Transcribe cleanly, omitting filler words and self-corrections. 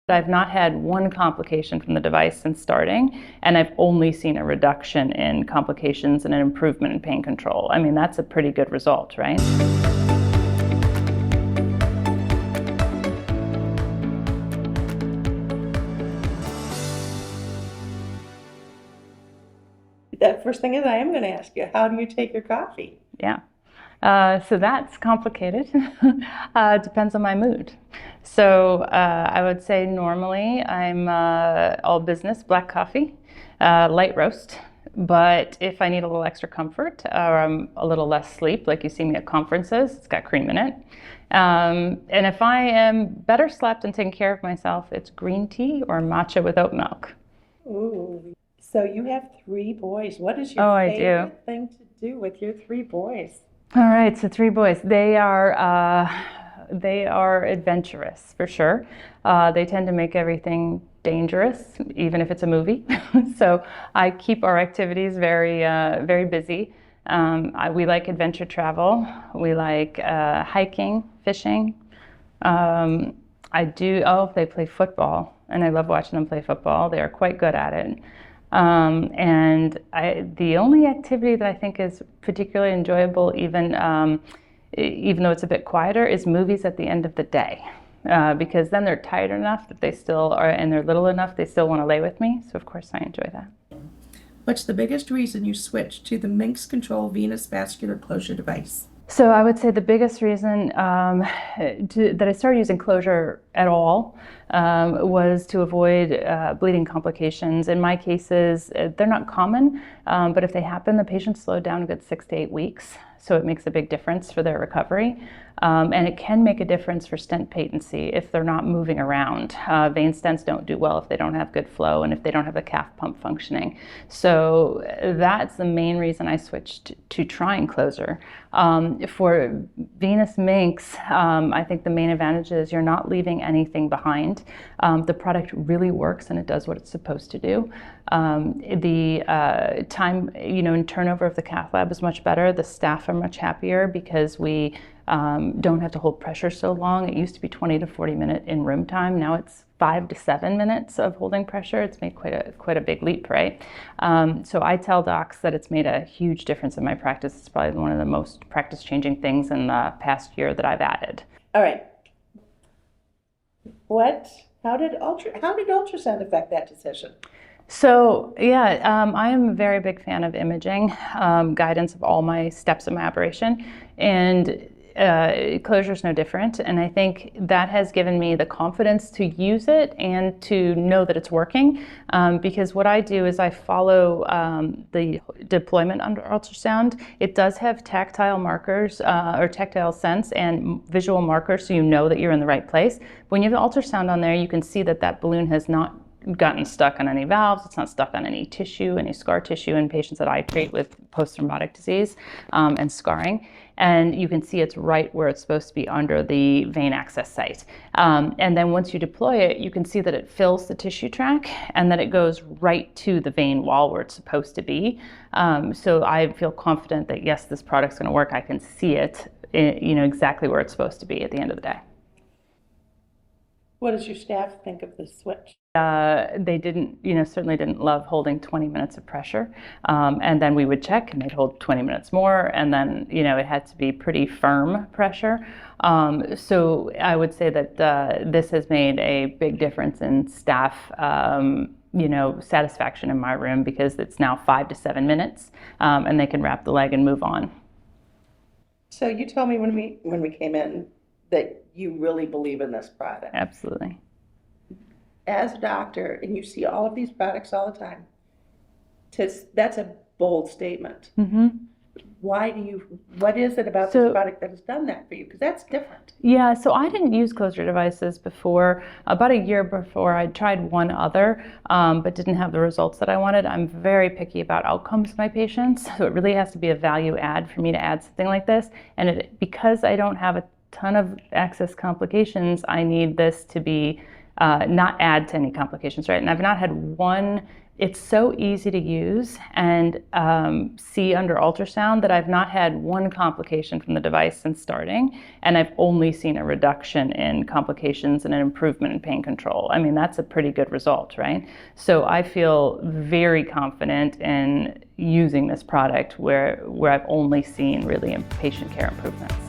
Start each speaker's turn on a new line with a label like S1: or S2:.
S1: I've not had one complication from the device since starting, and I've only seen a reduction in complications and an improvement in pain control. I mean, that's a pretty good result, right?
S2: The first thing is I am going to ask you, how do you take your coffee?
S1: Yeah. So that's complicated. Depends on my mood. So I would say normally I'm all business, black coffee, light roast. But if I need a little extra comfort or I'm a little less sleep, like you see me at conferences, it's got cream in it. And if I am better slept and taking care of myself, it's green tea or matcha with oat milk.
S2: Ooh, so you have 3 boys. What is your
S1: Oh, I
S2: favorite
S1: do.
S2: thing to do with your 3 boys?
S1: All right, so 3 boys. They are adventurous for sure. They tend to make everything dangerous, even if it's a movie. So I keep our activities very busy. We like adventure travel. We like hiking, fishing. They play football, and I love watching them play football. They are quite good at it. The only activity that I think is particularly enjoyable, even though it's a bit quieter, is movies at the end of the day. Because then they're tired enough that they still are, and they're little enough they still want to lay with me. So of course I enjoy that.
S2: What's the biggest reason you switched to the MYNX Control venous vascular closure device?
S1: So I would say the biggest reason that I started using closure at all was to avoid bleeding complications. In my cases, they're not common, but if they happen, the patient slowed down a good 6 to 8 weeks. So it makes a big difference for their recovery. And it can make a difference for stent patency if they're not moving around. Vein stents don't do well if they don't have good flow and if they don't have the calf pump functioning. So that's the main reason I switched to trying closure. For venous MYNX, I think the main advantage is you're not leaving anything behind. The product really works and it does what it's supposed to do. The time, in turnover of the cath lab is much better. The staff are much happier because we don't have to hold pressure so long. It used to be 20 to 40 minute in room time. Now it's 5 to 7 minutes of holding pressure. It's made quite a big leap, right? So I tell docs that it's made a huge difference in my practice. It's probably one of the most practice-changing things in the past year that I've added.
S2: All right. How did ultrasound affect that decision?
S1: So yeah, I am a very big fan of imaging, guidance of all my steps of my operation, and closure is no different. And I think that has given me the confidence to use it and to know that it's working, because what I do is I follow the deployment under ultrasound. It does have tactile markers or tactile sense and visual markers, so you know that you're in the right place. When you have the ultrasound on there, you can see that that balloon has not gotten stuck on any valves. It's not stuck on any tissue, any scar tissue in patients that I treat with post-thrombotic disease and scarring. And you can see it's right where it's supposed to be under the vein access site. And then once you deploy it, you can see that it fills the tissue track and that it goes right to the vein wall where it's supposed to be. So I feel confident that yes, this product's going to work. I can see it, exactly where it's supposed to be at the end of the day.
S2: What does your staff think of this switch?
S1: They certainly didn't love holding 20 minutes of pressure. And then we would check and they'd hold 20 minutes more. And then, it had to be pretty firm pressure. So I would say that this has made a big difference in staff, satisfaction in my room, because it's now 5 to 7 minutes and they can wrap the leg and move on.
S2: So you told me when we came in that you really believe in this product.
S1: Absolutely.
S2: As a doctor, and you see all of these products all the time, that's a bold statement.
S1: Mm-hmm.
S2: What is it about this product that has done that for you? Because that's different.
S1: Yeah, so I didn't use closure devices before. About a year before, I tried one other, but didn't have the results that I wanted. I'm very picky about outcomes of my patients, so it really has to be a value add for me to add something like this. And because I don't have a ton of access complications, I need this to be not add to any complications, right? And I've not had one. It's so easy to use and see under ultrasound that I've not had one complication from the device since starting, and I've only seen a reduction in complications and an improvement in pain control. I mean, that's a pretty good result, right? So I feel very confident in using this product where I've only seen really patient care improvements.